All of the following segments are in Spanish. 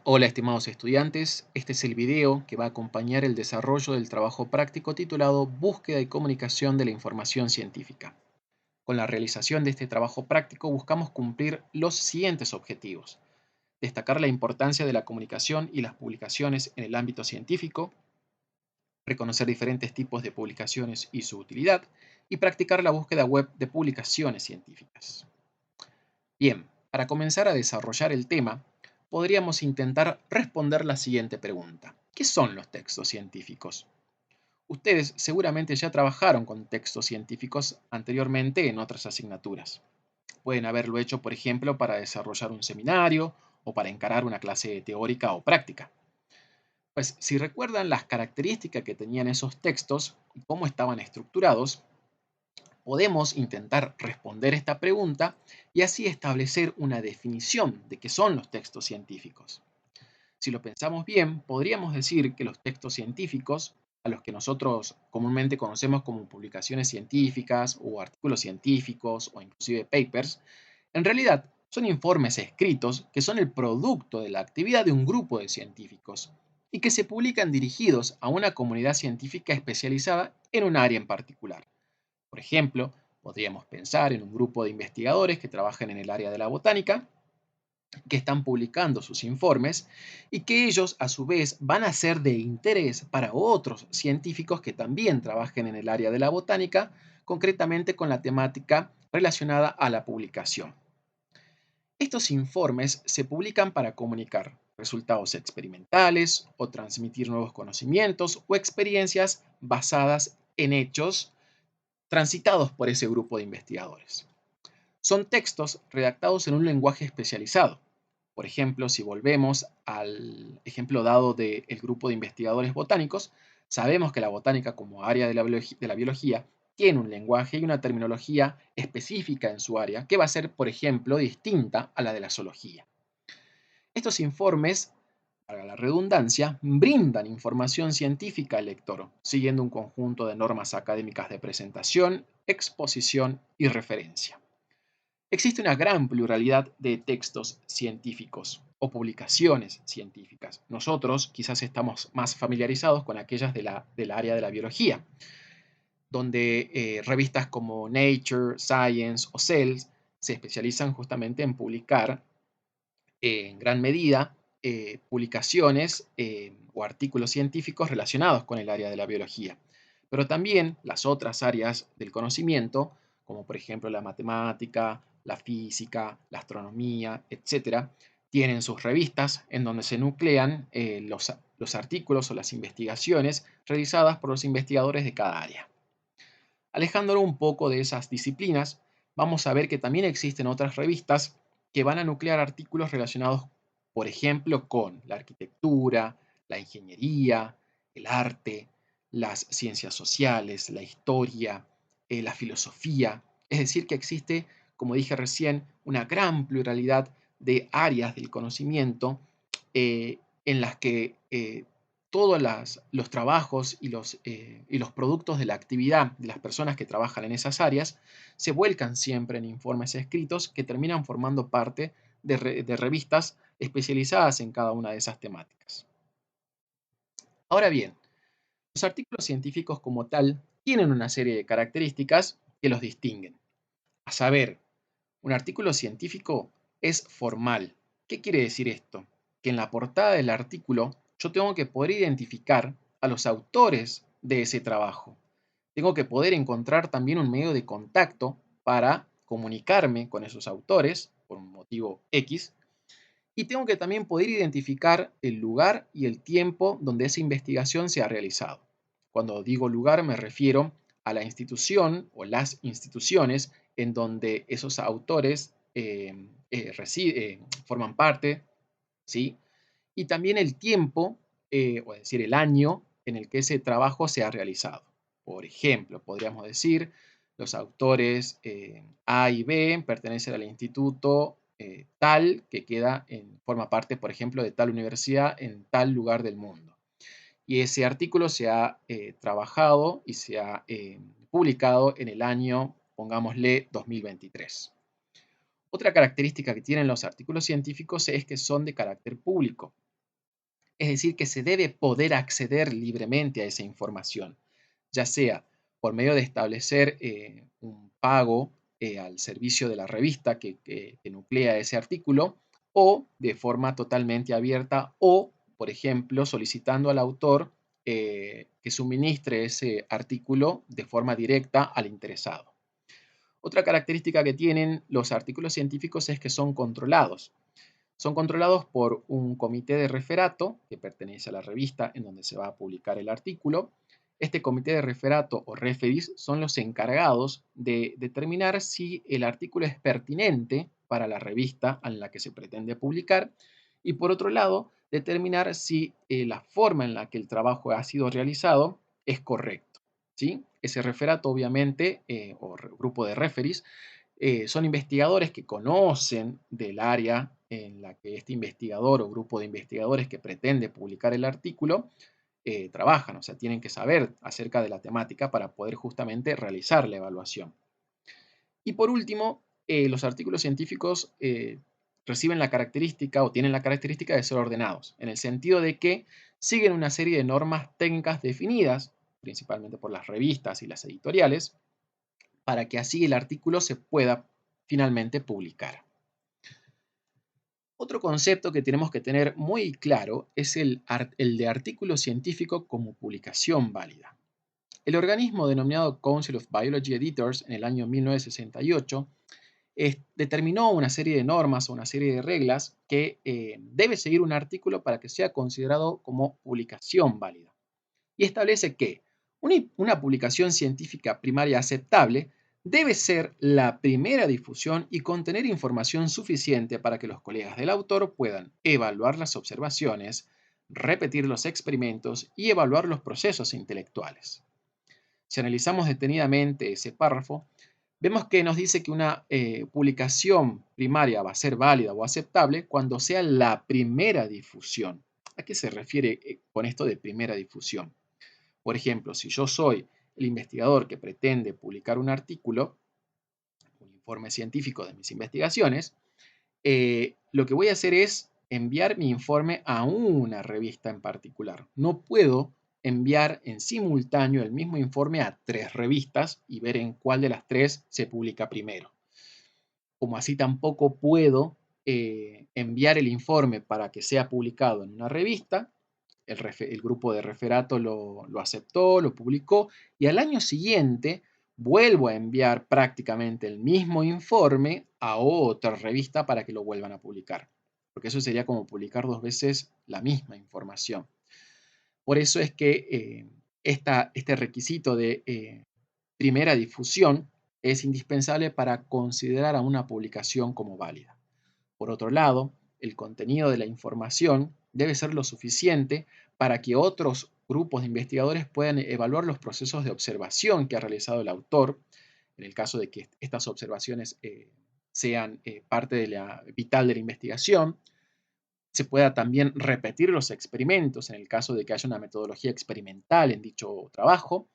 Hola estimados estudiantes, este es el video que va a acompañar el desarrollo del trabajo práctico titulado Búsqueda y comunicación de la información científica. Con la realización de este trabajo práctico buscamos cumplir los siguientes objetivos: destacar la importancia de la comunicación y las publicaciones en el ámbito científico, reconocer diferentes tipos de publicaciones y su utilidad, y practicar la búsqueda web de publicaciones científicas. Bien, para comenzar a desarrollar el tema, podríamos intentar responder la siguiente pregunta. ¿Qué son los textos científicos? Ustedes seguramente ya trabajaron con textos científicos anteriormente en otras asignaturas. Pueden haberlo hecho, por ejemplo, para desarrollar un seminario o para encarar una clase teórica o práctica. Pues si recuerdan las características que tenían esos textos y cómo estaban estructurados, podemos intentar responder esta pregunta y así establecer una definición de qué son los textos científicos. Si lo pensamos bien, podríamos decir que los textos científicos, a los que nosotros comúnmente conocemos como publicaciones científicas o artículos científicos o inclusive papers, en realidad son informes escritos que son el producto de la actividad de un grupo de científicos y que se publican dirigidos a una comunidad científica especializada en un área en particular. Por ejemplo, podríamos pensar en un grupo de investigadores que trabajan en el área de la botánica, que están publicando sus informes y que ellos a su vez van a ser de interés para otros científicos que también trabajen en el área de la botánica, concretamente con la temática relacionada a la publicación. Estos informes se publican para comunicar resultados experimentales o transmitir nuevos conocimientos o experiencias basadas en hechos transitados por ese grupo de investigadores. Son textos redactados en un lenguaje especializado. Por ejemplo, si volvemos al ejemplo dado del grupo de investigadores botánicos, sabemos que la botánica como área de la biología tiene un lenguaje y una terminología específica en su área que va a ser, por ejemplo, distinta a la de la zoología. Estos informes, para la redundancia, brindan información científica al lector, siguiendo un conjunto de normas académicas de presentación, exposición y referencia. Existe una gran pluralidad de textos científicos o publicaciones científicas. Nosotros quizás estamos más familiarizados con aquellas del área de la biología, donde revistas como Nature, Science o Cells se especializan justamente en publicar en gran medida publicaciones o artículos científicos relacionados con el área de la biología. Pero también las otras áreas del conocimiento, como por ejemplo la matemática, la física, la astronomía, etcétera, tienen sus revistas en donde se nuclean los artículos o las investigaciones realizadas por los investigadores de cada área. Alejándolo un poco de esas disciplinas, vamos a ver que también existen otras revistas que van a nuclear artículos relacionados, por ejemplo, con la arquitectura, la ingeniería, el arte, las ciencias sociales, la historia, la filosofía. Es decir, que existe, como dije recién, una gran pluralidad de áreas del conocimiento en las que todos los trabajos y los productos de la actividad de las personas que trabajan en esas áreas se vuelcan siempre en informes escritos que terminan formando parte de revistas especializadas en cada una de esas temáticas. Ahora bien, los artículos científicos como tal tienen una serie de características que los distinguen. A saber, un artículo científico es formal. ¿Qué quiere decir esto? Que en la portada del artículo yo tengo que poder identificar a los autores de ese trabajo. Tengo que poder encontrar también un medio de contacto para comunicarme con esos autores por un motivo X. Y tengo que también poder identificar el lugar y el tiempo donde esa investigación se ha realizado. Cuando digo lugar me refiero a la institución o las instituciones en donde esos autores forman parte, ¿sí? Y también el tiempo, o es decir, el año en el que ese trabajo se ha realizado. Por ejemplo, podríamos decir, los autores A y B pertenecen al instituto tal que forma parte, por ejemplo, de tal universidad en tal lugar del mundo. Y ese artículo se ha trabajado y se ha publicado en el año, pongámosle, 2023. Otra característica que tienen los artículos científicos es que son de carácter público. Es decir, que se debe poder acceder libremente a esa información, ya sea por medio de establecer un pago al servicio de la revista que nuclea ese artículo, o de forma totalmente abierta, o, por ejemplo, solicitando al autor que suministre ese artículo de forma directa al interesado. Otra característica que tienen los artículos científicos es que son controlados. Son controlados por un comité de referato que pertenece a la revista en donde se va a publicar el artículo. Este comité de referato o referees son los encargados de determinar si el artículo es pertinente para la revista en la que se pretende publicar y, por otro lado, determinar si la forma en la que el trabajo ha sido realizado es correcto, ¿sí? Ese referato, obviamente, o grupo de referees, son investigadores que conocen del área en la que este investigador o grupo de investigadores que pretende publicar el artículo trabajan, o sea, tienen que saber acerca de la temática para poder justamente realizar la evaluación. Y por último, los artículos científicos reciben la característica o tienen la característica de ser ordenados, en el sentido de que siguen una serie de normas técnicas definidas, principalmente por las revistas y las editoriales, para que así el artículo se pueda finalmente publicar. Otro concepto que tenemos que tener muy claro es el de artículo científico como publicación válida. El organismo denominado Council of Biology Editors en el año 1968 determinó una serie de normas o una serie de reglas que debe seguir un artículo para que sea considerado como publicación válida. Y establece que una publicación científica primaria aceptable debe ser la primera difusión y contener información suficiente para que los colegas del autor puedan evaluar las observaciones, repetir los experimentos y evaluar los procesos intelectuales. Si analizamos detenidamente ese párrafo, vemos que nos dice que una publicación primaria va a ser válida o aceptable cuando sea la primera difusión. ¿A qué se refiere con esto de primera difusión? Por ejemplo, si yo soy el investigador que pretende publicar un artículo, un informe científico de mis investigaciones, lo que voy a hacer es enviar mi informe a una revista en particular. No puedo enviar en simultáneo el mismo informe a 3 revistas y ver en cuál de las 3 se publica primero. Como así tampoco puedo enviar el informe para que sea publicado en una revista. El grupo de referato lo aceptó, lo publicó y al año siguiente vuelvo a enviar prácticamente el mismo informe a otra revista para que lo vuelvan a publicar. Porque eso sería como publicar 2 veces la misma información. Por eso es que este requisito de primera difusión es indispensable para considerar a una publicación como válida. Por otro lado, el contenido de la información debe ser lo suficiente para que otros grupos de investigadores puedan evaluar los procesos de observación que ha realizado el autor, en el caso de que estas observaciones sean parte de vital de la investigación. Se pueda también repetir los experimentos en el caso de que haya una metodología experimental en dicho trabajo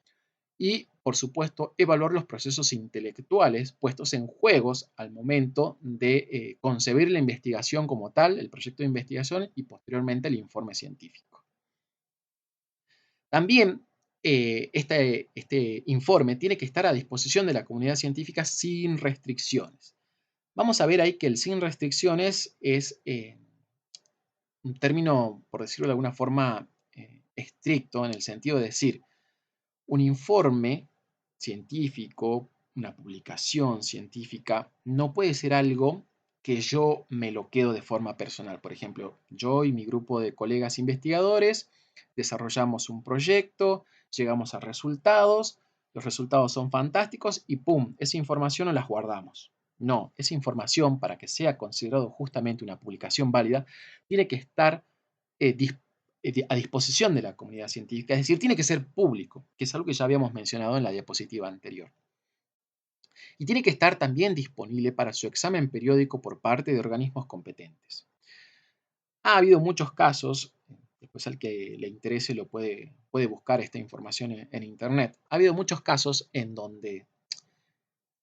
y, por supuesto, evaluar los procesos intelectuales puestos en juegos al momento de concebir la investigación como tal, el proyecto de investigación y posteriormente el informe científico. También este informe tiene que estar a disposición de la comunidad científica sin restricciones. Vamos a ver ahí que el sin restricciones es un término, por decirlo de alguna forma, estricto en el sentido de decir, un informe científico, una publicación científica, no puede ser algo que yo me lo quedo de forma personal. Por ejemplo, yo y mi grupo de colegas investigadores desarrollamos un proyecto, llegamos a resultados, los resultados son fantásticos y ¡pum! Esa información no la guardamos. No, esa información, para que sea considerado justamente una publicación válida, tiene que estar a disposición de la comunidad científica, es decir, tiene que ser público, que es algo que ya habíamos mencionado en la diapositiva anterior. Y tiene que estar también disponible para su examen periódico por parte de organismos competentes. Ha habido muchos casos, después al que le interese lo puede buscar esta información en Internet. Ha habido muchos casos en donde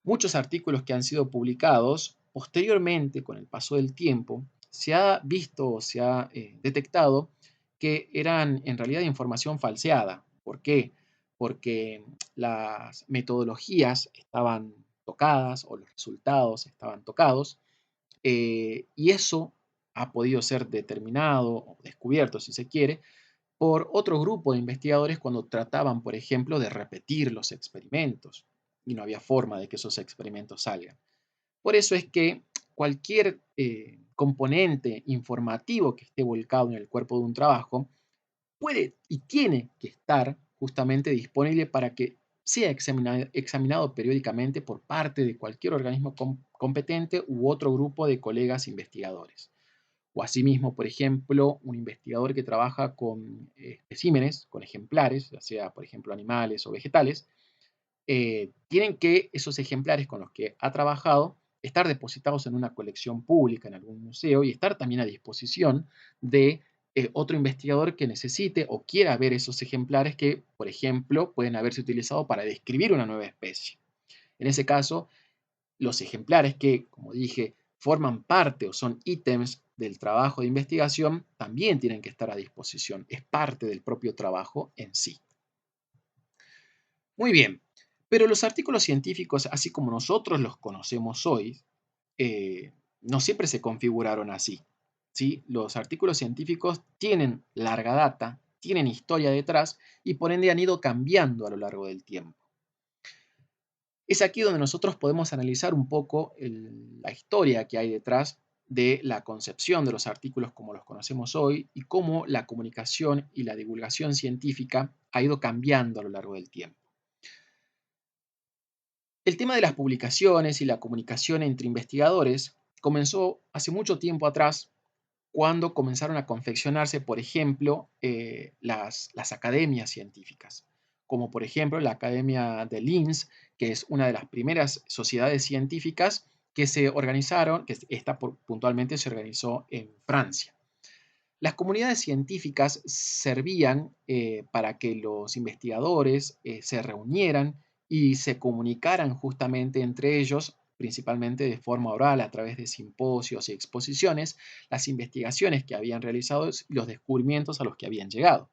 muchos artículos que han sido publicados, posteriormente, con el paso del tiempo, se ha visto o se ha detectado que eran en realidad información falseada. ¿Por qué? Porque las metodologías estaban tocadas o los resultados estaban tocados, y eso ha podido ser determinado o descubierto, si se quiere, por otro grupo de investigadores cuando trataban, por ejemplo, de repetir los experimentos y no había forma de que esos experimentos salgan. Por eso es que cualquier componente informativo que esté volcado en el cuerpo de un trabajo puede y tiene que estar justamente disponible para que sea examinado periódicamente por parte de cualquier organismo competente u otro grupo de colegas investigadores. O asimismo, por ejemplo, un investigador que trabaja con especímenes, con ejemplares, ya sea, por ejemplo, animales o vegetales, tienen que esos ejemplares con los que ha trabajado estar depositados en una colección pública, en algún museo, y estar también a disposición de otro investigador que necesite o quiera ver esos ejemplares que, por ejemplo, pueden haberse utilizado para describir una nueva especie. En ese caso, los ejemplares que, como dije, forman parte o son ítems del trabajo de investigación, también tienen que estar a disposición. Es parte del propio trabajo en sí. Muy bien, pero los artículos científicos, así como nosotros los conocemos hoy, no siempre se configuraron así. ¿Sí? Los artículos científicos tienen larga data, tienen historia detrás y por ende han ido cambiando a lo largo del tiempo. Es aquí donde nosotros podemos analizar un poco la historia que hay detrás de la concepción de los artículos como los conocemos hoy y cómo la comunicación y la divulgación científica ha ido cambiando a lo largo del tiempo. El tema de las publicaciones y la comunicación entre investigadores comenzó hace mucho tiempo atrás cuando comenzaron a confeccionarse, por ejemplo, las academias científicas, como por ejemplo la Academia de Linz, que es una de las primeras sociedades científicas que se organizaron, que puntualmente se organizó en Francia. Las comunidades científicas servían para que los investigadores se reunieran y se comunicaran justamente entre ellos, principalmente de forma oral a través de simposios y exposiciones, las investigaciones que habían realizado y los descubrimientos a los que habían llegado.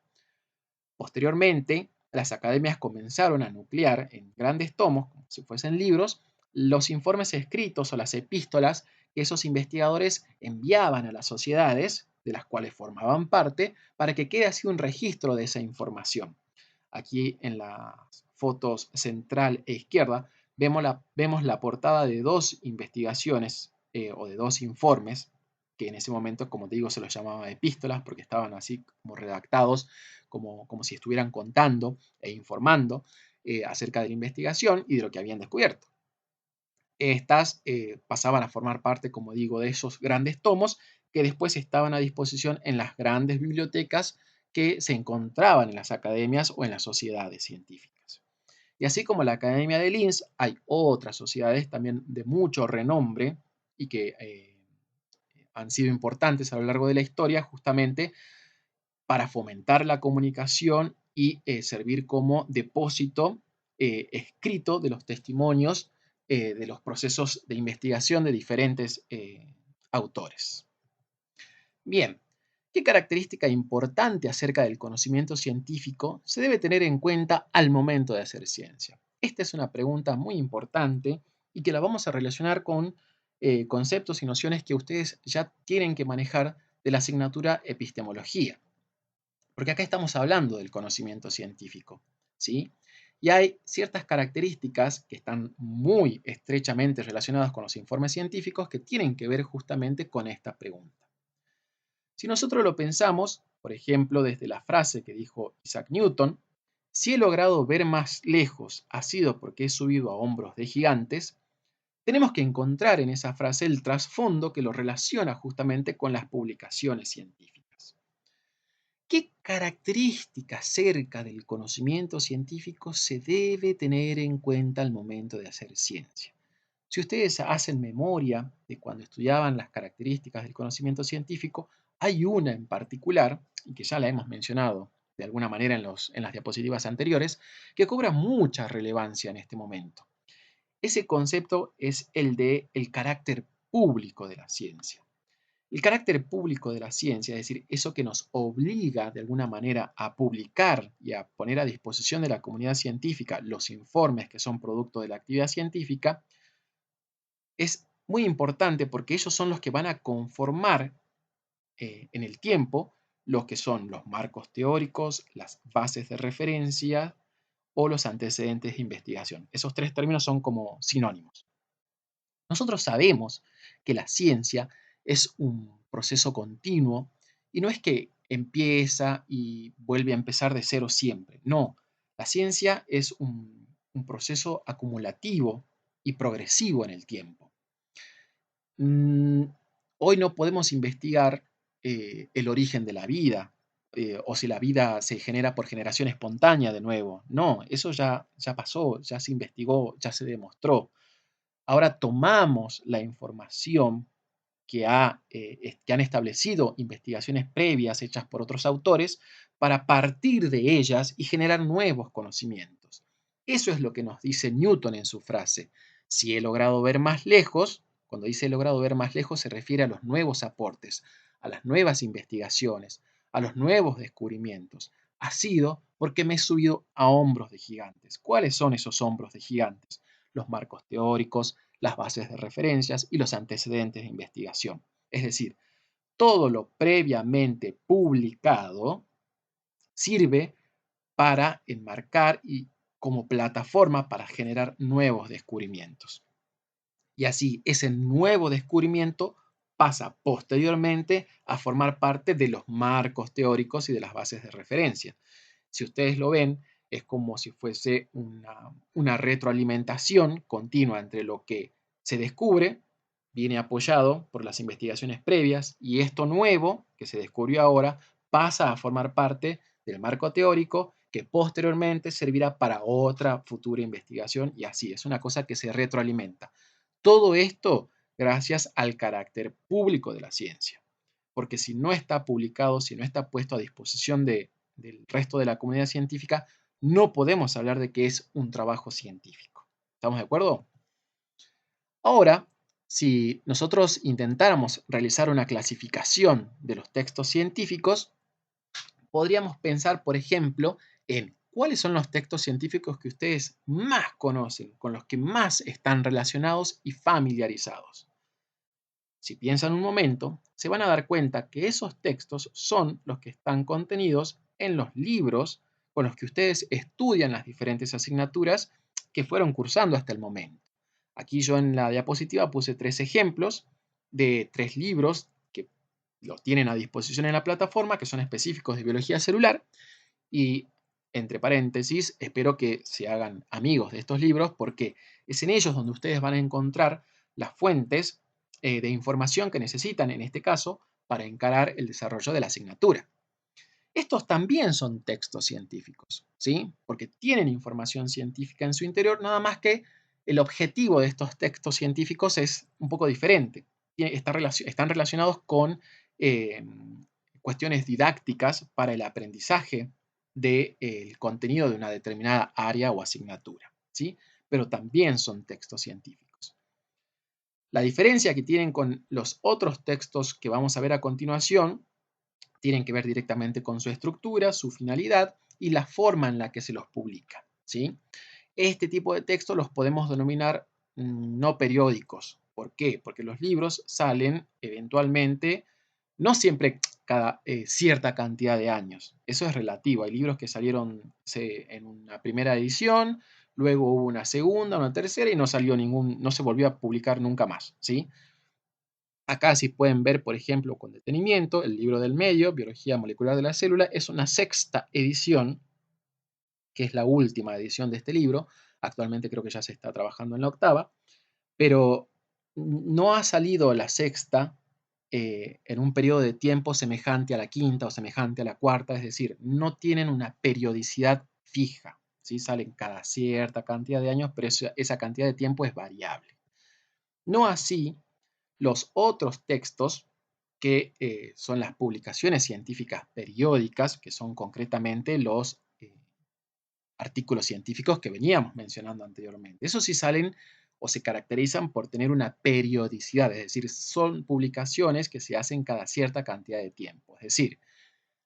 Posteriormente, las academias comenzaron a nuclear en grandes tomos, como si fuesen libros, los informes escritos o las epístolas que esos investigadores enviaban a las sociedades de las cuales formaban parte para que quede así un registro de esa información. Aquí en las fotos central e izquierda vemos la portada de dos investigaciones o de dos informes que en ese momento, como te digo, se los llamaba epístolas porque estaban así como redactados, como si estuvieran contando e informando acerca de la investigación y de lo que habían descubierto. Estas pasaban a formar parte, como digo, de esos grandes tomos que después estaban a disposición en las grandes bibliotecas que se encontraban en las academias o en las sociedades científicas. Y así como la Academia de Linz, hay otras sociedades también de mucho renombre y que han sido importantes a lo largo de la historia justamente para fomentar la comunicación y servir como depósito escrito de los testimonios de los procesos de investigación de diferentes autores. Bien, ¿qué característica importante acerca del conocimiento científico se debe tener en cuenta al momento de hacer ciencia? Esta es una pregunta muy importante y que la vamos a relacionar con conceptos y nociones que ustedes ya tienen que manejar de la asignatura epistemología. Porque acá estamos hablando del conocimiento científico, ¿sí? Y hay ciertas características que están muy estrechamente relacionadas con los informes científicos que tienen que ver justamente con esta pregunta. Si nosotros lo pensamos, por ejemplo, desde la frase que dijo Isaac Newton, si he logrado ver más lejos ha sido porque he subido a hombros de gigantes, tenemos que encontrar en esa frase el trasfondo que lo relaciona justamente con las publicaciones científicas. ¿Qué característica acerca del conocimiento científico se debe tener en cuenta al momento de hacer ciencia? Si ustedes hacen memoria de cuando estudiaban las características del conocimiento científico, hay una en particular, y que ya la hemos mencionado de alguna manera en las diapositivas anteriores, que cobra mucha relevancia en este momento. Ese concepto es el de el carácter público de la ciencia. El carácter público de la ciencia, es decir, eso que nos obliga de alguna manera a publicar y a poner a disposición de la comunidad científica los informes que son producto de la actividad científica, es muy importante porque ellos son los que van a conformar en el tiempo lo que son los marcos teóricos, las bases de referencia o los antecedentes de investigación. Esos tres términos son como sinónimos. Nosotros sabemos que la ciencia es un proceso continuo y no es que empieza y vuelve a empezar de cero siempre. No, la ciencia es un proceso acumulativo y progresivo en el tiempo. Mm, Hoy no podemos investigar el origen de la vida o si la vida se genera por generación espontánea de nuevo. No, eso ya pasó, ya se investigó, ya se demostró. Ahora tomamos la información que han establecido investigaciones previas hechas por otros autores para partir de ellas y generar nuevos conocimientos. Eso es lo que nos dice Newton en su frase. Si he logrado ver más lejos, cuando dice he logrado ver más lejos se refiere a los nuevos aportes, a las nuevas investigaciones, a los nuevos descubrimientos. Ha sido porque me he subido a hombros de gigantes. ¿Cuáles son esos hombros de gigantes? Los marcos teóricos, las bases de referencias y los antecedentes de investigación. Es decir, todo lo previamente publicado sirve para enmarcar y como plataforma para generar nuevos descubrimientos. Y así ese nuevo descubrimiento pasa posteriormente a formar parte de los marcos teóricos y de las bases de referencia. Si ustedes lo ven, es como si fuese una retroalimentación continua entre lo que se descubre, viene apoyado por las investigaciones previas, y esto nuevo que se descubrió ahora pasa a formar parte del marco teórico que posteriormente servirá para otra futura investigación, y así es una cosa que se retroalimenta. Todo esto gracias al carácter público de la ciencia, porque si no está publicado, si no está puesto a disposición del resto de la comunidad científica, no podemos hablar de que es un trabajo científico. ¿Estamos de acuerdo? Ahora, si nosotros intentáramos realizar una clasificación de los textos científicos, podríamos pensar, por ejemplo, en cuáles son los textos científicos que ustedes más conocen, con los que más están relacionados y familiarizados. Si piensan un momento, se van a dar cuenta que esos textos son los que están contenidos en los libros con los que ustedes estudian las diferentes asignaturas que fueron cursando hasta el momento. Aquí yo en la diapositiva puse 3 ejemplos de 3 libros que los tienen a disposición en la plataforma, que son específicos de biología celular, y entre paréntesis, espero que se hagan amigos de estos libros porque es en ellos donde ustedes van a encontrar las fuentes de información que necesitan, en este caso, para encarar el desarrollo de la asignatura. Estos también son textos científicos, ¿sí? Porque tienen información científica en su interior, nada más que el objetivo de estos textos científicos es un poco diferente. Están relacionados con cuestiones didácticas para el aprendizaje del contenido de una determinada área o asignatura, ¿sí? Pero también son textos científicos. La diferencia que tienen con los otros textos que vamos a ver a continuación tienen que ver directamente con su estructura, su finalidad y la forma en la que se los publica, ¿sí? Este tipo de textos los podemos denominar no periódicos. ¿Por qué? Porque los libros salen eventualmente, no siempre cada cierta cantidad de años. Eso es relativo. Hay libros que salieron en una primera edición, luego hubo una segunda, una tercera y no se volvió a publicar nunca más, ¿sí? Acá si pueden ver, por ejemplo, con detenimiento, el libro del medio, Biología Molecular de la Célula, es una sexta edición, que es la última edición de este libro. Actualmente creo que ya se está trabajando en la octava, pero no ha salido la sexta en un periodo de tiempo semejante a la quinta o semejante a la cuarta, es decir, no tienen una periodicidad fija, ¿sí? Salen cada cierta cantidad de años, pero esa cantidad de tiempo es variable. No así los otros textos que son las publicaciones científicas periódicas, que son concretamente los artículos científicos que veníamos mencionando anteriormente. Esos sí salen o se caracterizan por tener una periodicidad, es decir, son publicaciones que se hacen cada cierta cantidad de tiempo. Es decir,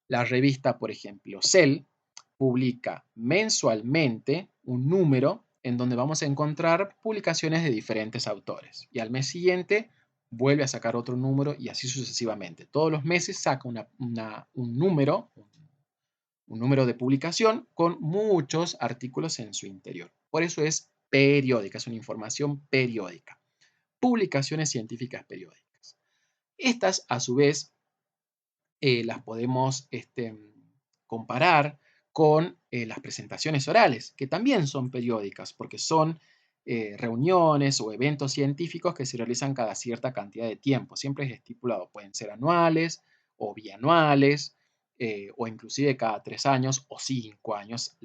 la revista, por ejemplo, Cell, publica mensualmente un número en donde vamos a encontrar publicaciones de diferentes autores. Y al mes siguiente vuelve a sacar otro número y así sucesivamente. Todos los meses saca un número de publicación con muchos artículos en su interior. Por eso es periódica, es una información periódica. Publicaciones científicas periódicas. Estas, a su vez, las podemos comparar con las presentaciones orales, que también son periódicas, porque son reuniones o eventos científicos que se realizan cada cierta cantidad de tiempo. Siempre es estipulado, pueden ser anuales o bianuales, o inclusive cada 3 años o 5 años,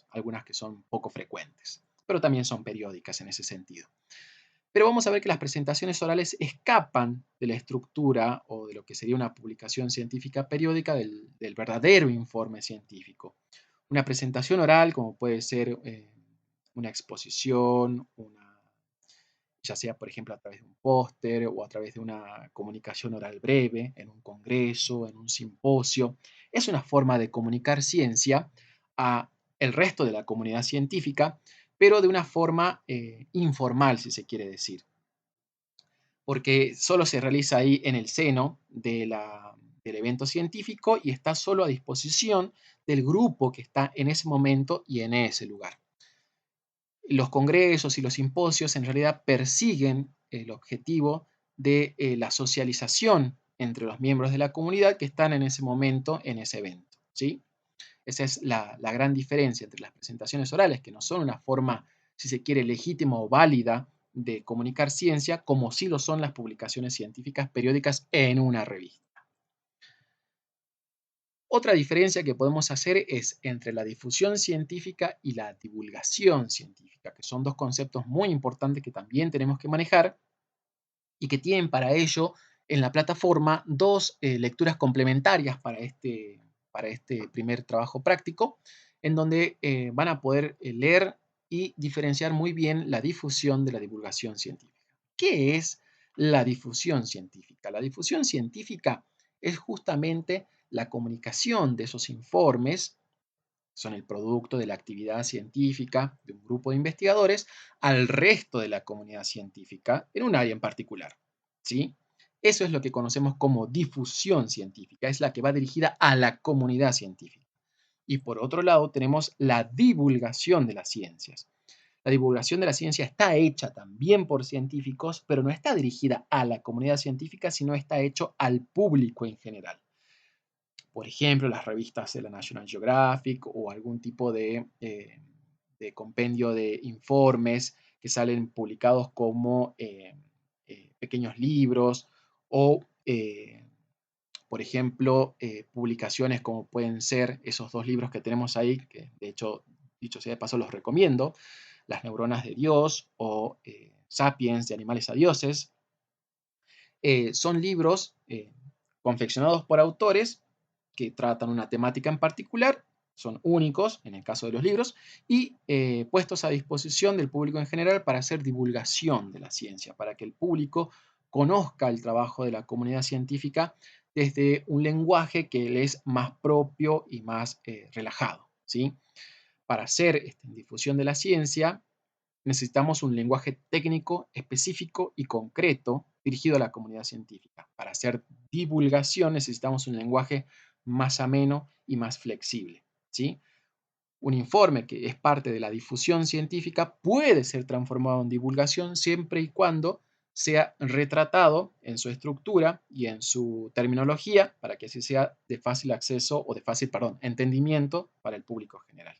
algunas que son poco frecuentes, pero también son periódicas en ese sentido. Pero vamos a ver que las presentaciones orales escapan de la estructura o de lo que sería una publicación científica periódica del verdadero informe científico. Una presentación oral, como puede ser una exposición, ya sea por ejemplo a través de un póster o a través de una comunicación oral breve, en un congreso, en un simposio, es una forma de comunicar ciencia a el resto de la comunidad científica, pero de una forma informal, si se quiere decir, porque solo se realiza ahí en el seno del evento científico y está solo a disposición del grupo que está en ese momento y en ese lugar. Los congresos y los simposios en realidad persiguen el objetivo de la socialización entre los miembros de la comunidad que están en ese momento en ese evento, ¿sí? Esa es la gran diferencia entre las presentaciones orales, que no son una forma, si se quiere, legítima o válida de comunicar ciencia, como sí lo son las publicaciones científicas periódicas en una revista. Otra diferencia que podemos hacer es entre la difusión científica y la divulgación científica, que son dos conceptos muy importantes que también tenemos que manejar y que tienen para ello en la plataforma dos lecturas complementarias para este primer trabajo práctico, en donde van a poder leer y diferenciar muy bien la difusión de la divulgación científica. ¿Qué es la difusión científica? La difusión científica es justamente la comunicación de esos informes, son el producto de la actividad científica de un grupo de investigadores, al resto de la comunidad científica en un área en particular, ¿sí? Eso es lo que conocemos como difusión científica, es la que va dirigida a la comunidad científica. Y por otro lado tenemos la divulgación de las ciencias. La divulgación de la ciencia está hecha también por científicos, pero no está dirigida a la comunidad científica, sino está hecho al público en general. Por ejemplo, las revistas de la National Geographic o algún tipo de compendio de informes que salen publicados como pequeños libros o, por ejemplo, publicaciones como pueden ser esos dos libros que tenemos ahí, que de hecho, dicho sea de paso, los recomiendo, Las neuronas de Dios o Sapiens, de animales a dioses. Son libros confeccionados por autores que tratan una temática en particular, son únicos en el caso de los libros, y puestos a disposición del público en general para hacer divulgación de la ciencia, para que el público conozca el trabajo de la comunidad científica desde un lenguaje que le es más propio y más relajado, ¿sí? Para hacer difusión de la ciencia, necesitamos un lenguaje técnico, específico y concreto dirigido a la comunidad científica. Para hacer divulgación necesitamos un lenguaje más ameno y más flexible, ¿sí? Un informe que es parte de la difusión científica puede ser transformado en divulgación siempre y cuando sea retratado en su estructura y en su terminología para que así sea de fácil acceso o de fácil, perdón, entendimiento para el público general.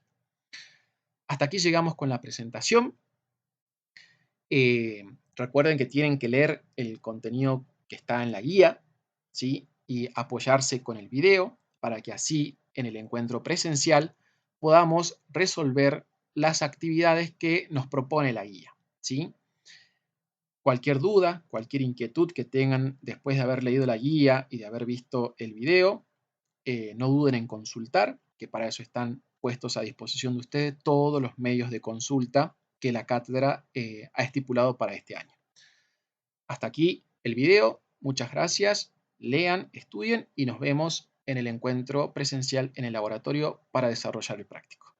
Hasta aquí llegamos con la presentación. Recuerden que tienen que leer el contenido que está en la guía, ¿sí? Y apoyarse con el video para que así en el encuentro presencial podamos resolver las actividades que nos propone la guía, ¿sí? Cualquier duda, cualquier inquietud que tengan después de haber leído la guía y de haber visto el video, no duden en consultar, que para eso están puestos a disposición de ustedes todos los medios de consulta que la cátedra ha estipulado para este año. Hasta aquí el video. Muchas gracias. Lean, estudien y nos vemos en el encuentro presencial en el laboratorio para desarrollar el práctico.